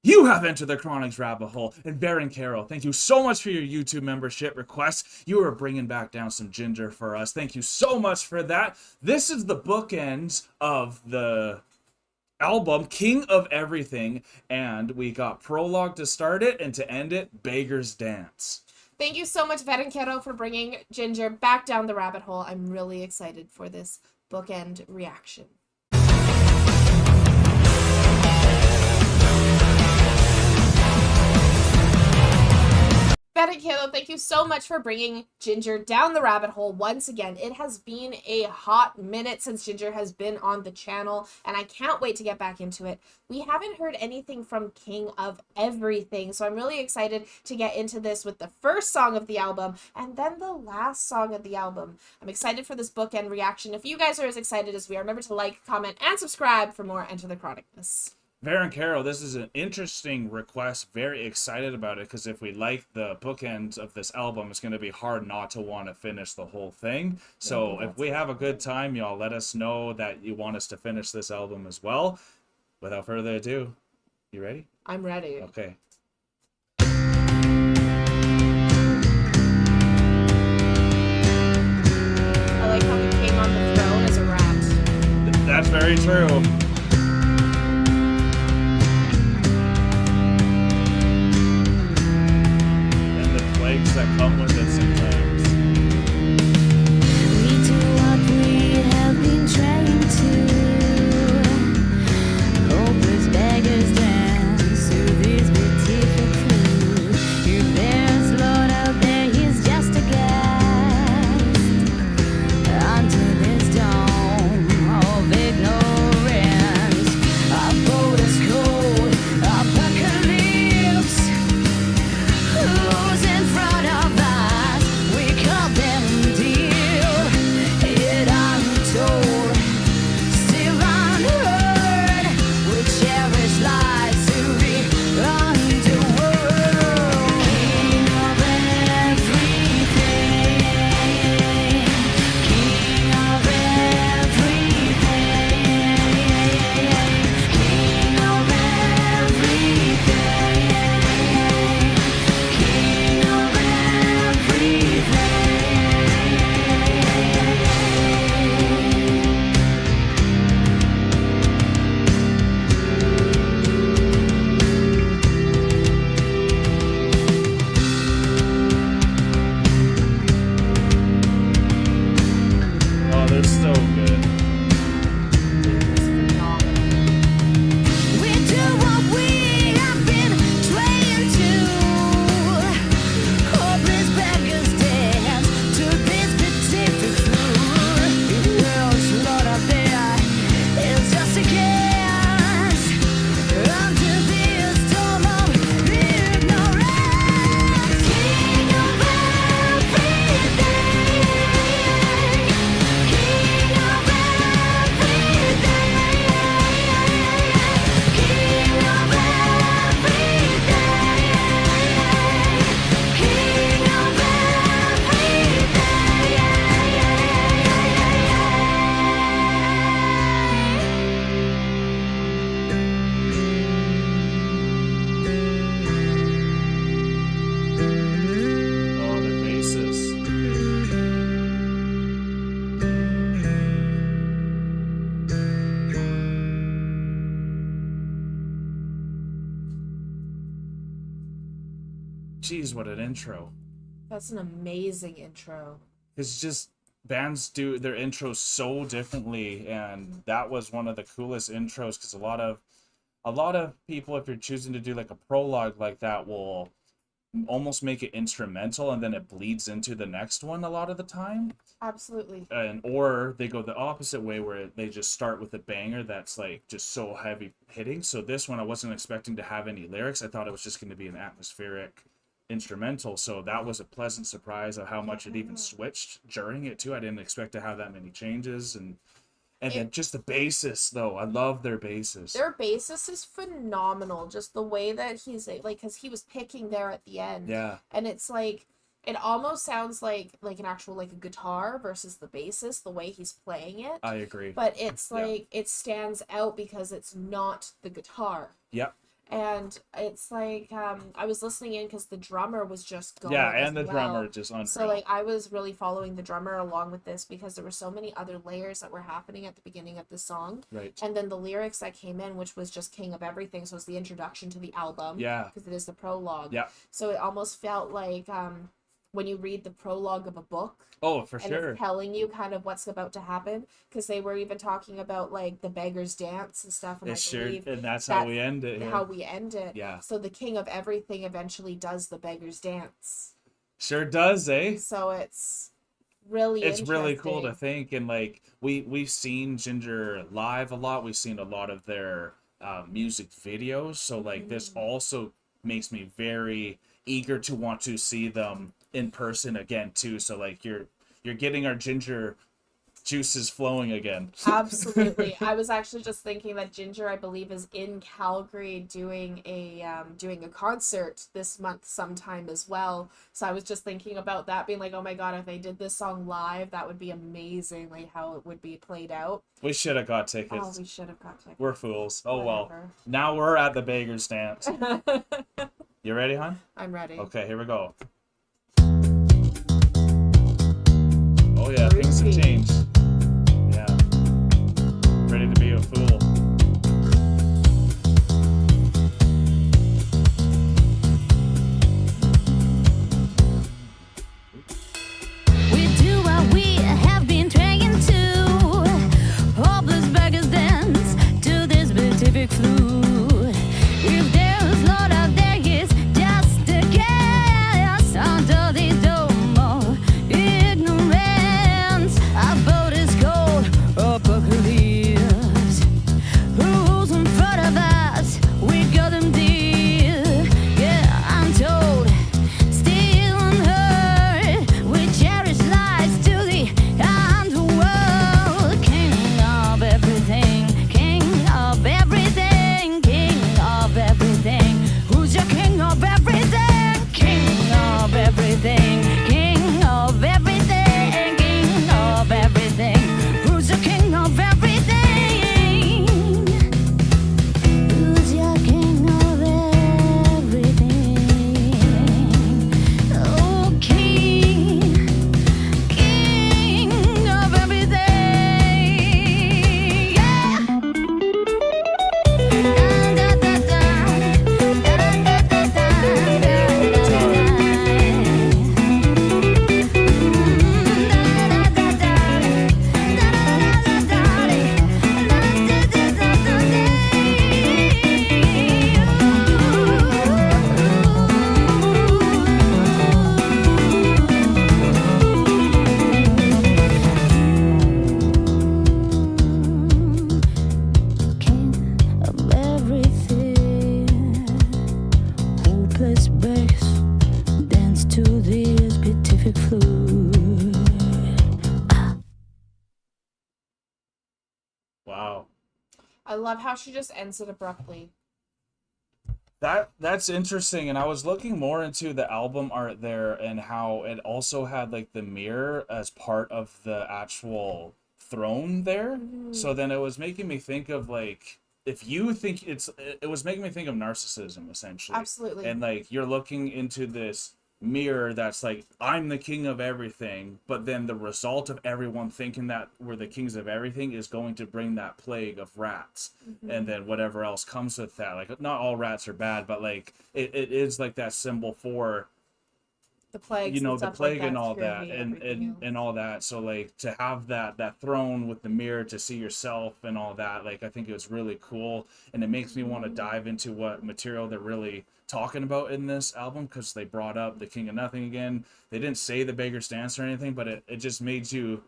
You have entered the Chronic's rabbit hole, and Baron Carroll, thank you so much for your YouTube membership request. You are bringing back down some Jinjer for us. Thank you so much for that. This is the bookends of the album, King of Everything, and we got Prologue to start it, and to end it, Beggar's Dance. Thank you so much, Baron Carroll, for bringing Jinjer back down the rabbit hole. I'm really excited for this bookend reaction. Baron Carroll, thank you so much for bringing Jinjer down the rabbit hole once again. It has been a hot minute since Jinjer has been on the channel, and I can't wait to get back into it. We haven't heard anything from King of Everything, so I'm really excited to get into this with the first song of the album and then the last song of the album. I'm excited for this bookend reaction. If you guys are as excited as we are, remember to like, comment, and subscribe for more Enter the Chronicness. Baron Carroll, this is an interesting request. Very excited about it, because if we like the bookends of this album, it's going to be hard not to want to finish the whole thing. So if we have a good time, y'all let us know that you want us to finish this album as well. Without further ado, you ready? I'm ready. Okay. I like how the king on the throne is a rat. That's very true. That come with it sometimes. We do what we have been trained to. Hopeless beggars dance to this beautiful food. If there's Lord out there, he's just a guest under this dome of ignorance. Our boat is cold, our apocalypse. Who's in front? Jeez, what an intro. That's an amazing intro. It's just, bands do their intros so differently, and that was one of the coolest intros, because a lot of people, if you're choosing to do like a prologue like that, will almost make it instrumental and then it bleeds into the next one a lot of the time. Absolutely. And or they go the opposite way, where they just start with a banger that's like just so heavy hitting. So this one, I wasn't expecting to have any lyrics. I thought it was just going to be an atmospheric instrumental, so that was a pleasant surprise of how much it even switched during it too. I didn't expect to have that many changes. And then just the bassist, though, I love their bassist. Their bassist is phenomenal. Just the way that he's like, because he was picking there at the end. Yeah. And it's like, it almost sounds like an actual like a guitar versus the bassist, the way he's playing it. I agree. But it's like it stands out because it's not the guitar. Yep. And it's like I was listening in because the drummer was just going Yeah, as and the well. drummer just unreal. So like I was really following the drummer along with this because there were so many other layers that were happening at the beginning of the song. Right. And then the lyrics that came in, which was just King of Everything, so it's the introduction to the album. Yeah. Because it is the prologue. Yeah. So it almost felt like when you read the prologue of a book. Oh, for And sure. it's telling you kind of what's about to happen, because they were even talking about like the beggars dance and stuff, and It's I sure, believe and that's how we end it. how we end it. Yeah. So the king of everything eventually does the beggars dance. Sure does, eh? So it's really Really cool to interesting. think, and like we've seen Jinjer live a lot. We've seen a lot of their music videos. So like this also makes me very eager to want to see them in person again too. So like you're getting our Jinjer juices flowing again. Absolutely. I was actually just thinking that Jinjer, I believe, is in Calgary doing a concert this month sometime as well. So I was just thinking about that, being like, oh my god, if they did this song live, that would be amazing, like how it would be played out. We should have got tickets. Oh, we should have got tickets. We're fools. Oh well. Whatever. Now we're at the Beggars dance. You ready, hon? I'm ready. Okay, here we go. Oh yeah, things have Groovy. changed. Yeah. Ready to be a fool. We do what we have been trying to. Hopeless beggars dance to this beatific flute. If there's Lord out there, he's just a guest under the dome of ignorance. Our boat is cold, apocalypse. Who's in front of us? We got them deal. Yeah, I'm told. Still unheard, we cherish lies to the underworld. King of everything, king of everything, king of everything. Who's your king of everything? King of everything, king of everything, king of everything. Who's your king of everything? Who's your king of everything? Oh, king of everything. Yeah. King of everything, hopeless bass dance to this beatific flute. Wow. I love how she just ends it abruptly. That's interesting, and I was looking more into the album art there and how it also had like the mirror as part of the actual throne there. So then it was making me think of like, if you think it was making me think of narcissism essentially. Absolutely. And like you're looking into this mirror that's like, I'm the king of everything, but then the result of everyone thinking that we're the kings of everything is going to bring that plague of rats. And then whatever else comes with that. Like not all rats are bad, but like it is like that symbol for The plagues, you know, and the stuff plague like and all that scurvy, and everything else. and all that. So like to have that throne with the mirror to see yourself and all that, like I think it was really cool, and it makes me want to dive into what material they're really talking about in this album, because they brought up the King of Nothing again. They didn't say the Beggar's Dance or anything, but it just makes you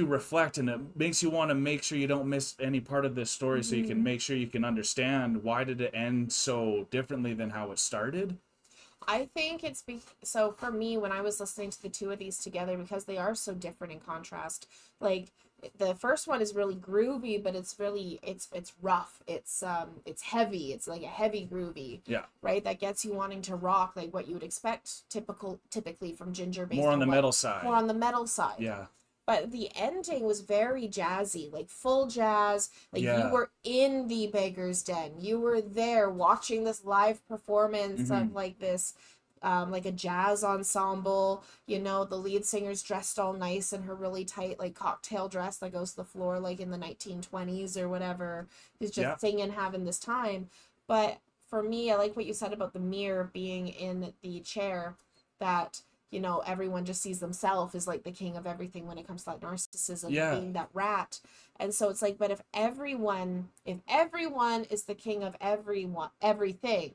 reflect, and it makes you want to make sure you don't miss any part of this story, so you can make sure you can understand why did it end so differently than how it started. I think it's so for me, when I was listening to the two of these together, because they are so different in contrast. Like the first one is really groovy, but it's really it's rough. It's heavy. It's like a heavy groovy. Yeah. Right? That gets you wanting to rock, like what you would expect typically from Jinjer, based More on the what- metal side. More on the metal side. Yeah. but the ending was very jazzy, like full jazz. Like you Yeah. were in the beggar's den. You were there watching this live performance of like this like a jazz ensemble. You know, the lead singer's dressed all nice in her really tight like cocktail dress that goes to the floor like in the 1920s or whatever. Who's just Yeah. singing, having this time. But for me, I like what you said about the mirror being in the chair, that you know everyone just sees themselves as like the king of everything when it comes to that narcissism, Yeah. being that rat. And so it's like, but if everyone is the king of everything,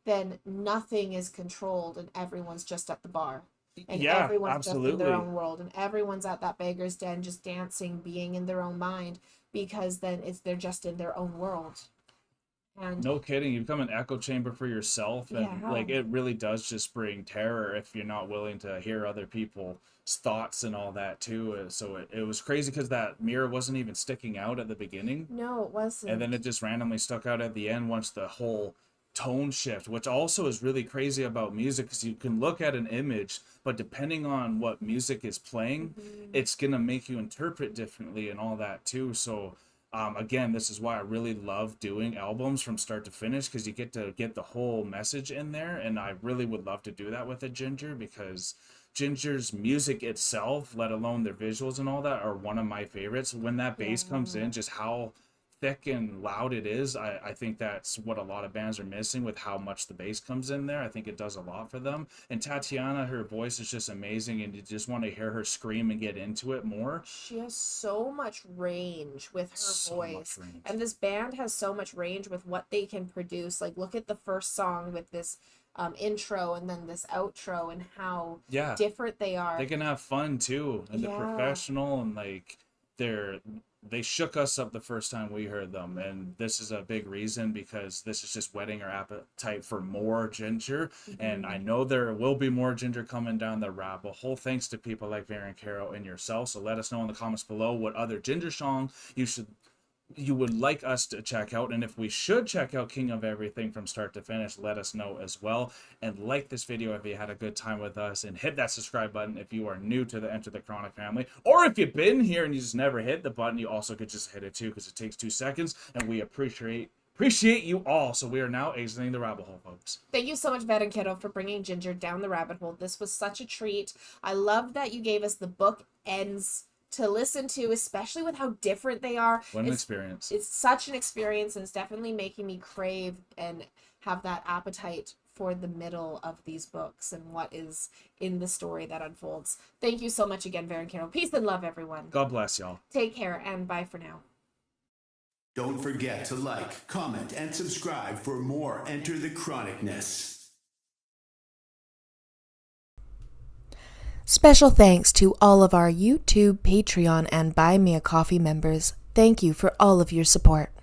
then nothing is controlled and everyone's just at the bar, and Yeah, everyone's just in their absolutely. own world, and everyone's at that beggar's den just dancing, being in their own mind, because then they're just in their own world. And No kidding. You become an echo chamber for yourself. And Yeah. like it really does just bring terror if you're not willing to hear other people's thoughts and all that too. So it was crazy because that mirror wasn't even sticking out at the beginning. no, it wasn't. And then it just randomly stuck out at the end once the whole tone shift, which also is really crazy about music because you can look at an image, but depending on what music is playing, it's gonna make you interpret differently and all that too. So again, this is why I really love doing albums from start to finish, because you get to get the whole message in there, and I really would love to do that with a Jinjer, because Jinjer's music itself, let alone their visuals and all that, are one of my favorites. When that bass comes in, just how thick and loud it is, I think that's what a lot of bands are missing with how much the bass comes in there. I think it does a lot for them. And Tatiana, her voice is just amazing, and you just want to hear her scream and get into it more. She has so much range with her So much voice. range. And this band has so much range with what they can produce. Like, look at the first song with this intro and then this outro, and how Yeah. different they are. They can have fun too, and they're Yeah. professional, and like they shook us up the first time we heard them, and this is a big reason, because this is just whetting our appetite for more Jinjer. And I know there will be more Jinjer coming down the rabbit hole, thanks to people like Varen Caro and yourself. So let us know in the comments below what other Jinjer song you would like us to check out, and if we should check out King of Everything from start to finish, let us know as well. And like this video if you had a good time with us, and hit that subscribe button if you are new to the Enter the Chronic family, or if you've been here and you just never hit the button, you also could just hit it too, because it takes 2 seconds, and we appreciate you all. So we are now exiting the rabbit hole, folks. Thank you so much, Vet and Kiddo, for bringing Jinjer down the rabbit hole. This was such a treat. I love that you gave us the bookends to listen to, especially with how different they are. What an experience. It's such an experience, and it's definitely making me crave and have that appetite for the middle of these books and what is in the story that unfolds. Thank you so much again, Varen Caro. Peace and love, everyone. God bless y'all. Take care, and bye for now. Don't forget to like, comment, and subscribe for more Enter the Chronicness. Special thanks to all of our YouTube, Patreon, and Buy Me a Coffee members. Thank you for all of your support.